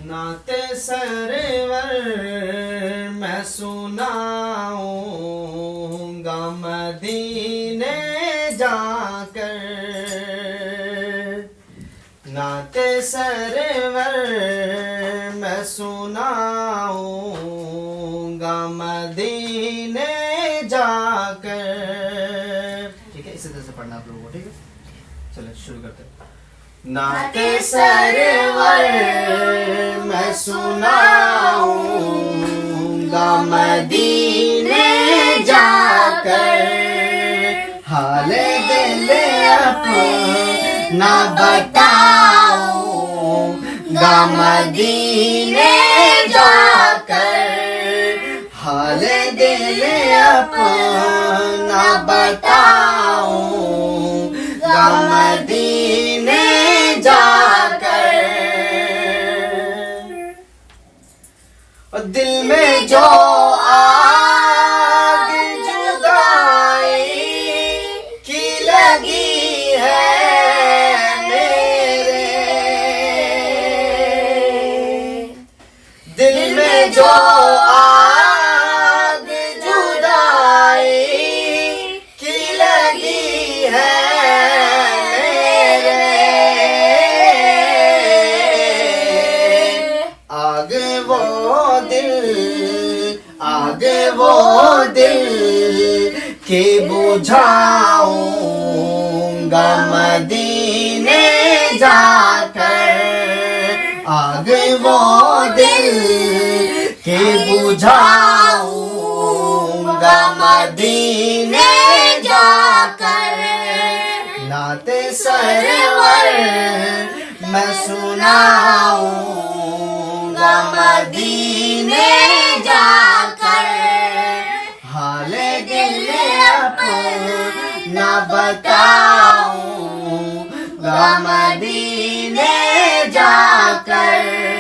नाते सरवर मैं सुनाऊंगा मदीने जाकर। नाते सरवर मैं सुनाऊंगा मदीने जाकर। ठीक है, इसी तरह से पढ़ना आप लोगों को। ठीक है, चलो शुरू करते हैं। नाते सरवर मैं सुनाऊंगा मदीने जाकर। हाले दिल अपना बताऊंगा मदीने जाकर। हाले दिल अपना बताऊंगा मदीने जाकर। और दिल में जो आग जुदाई की लगी है मेरे, दिल में जो आग जुदाई की लगी है वो दिल के बुझाऊंगा मदीने जाकर। आग वो दिल के बुझाऊंगा मदीने जाकर। नाते सरवर मैं सुनाऊंगा मदीने जाकर। हाले दिल अपना बताऊंगा मदीने जाकर। बताऊंगा मदीने जाकर।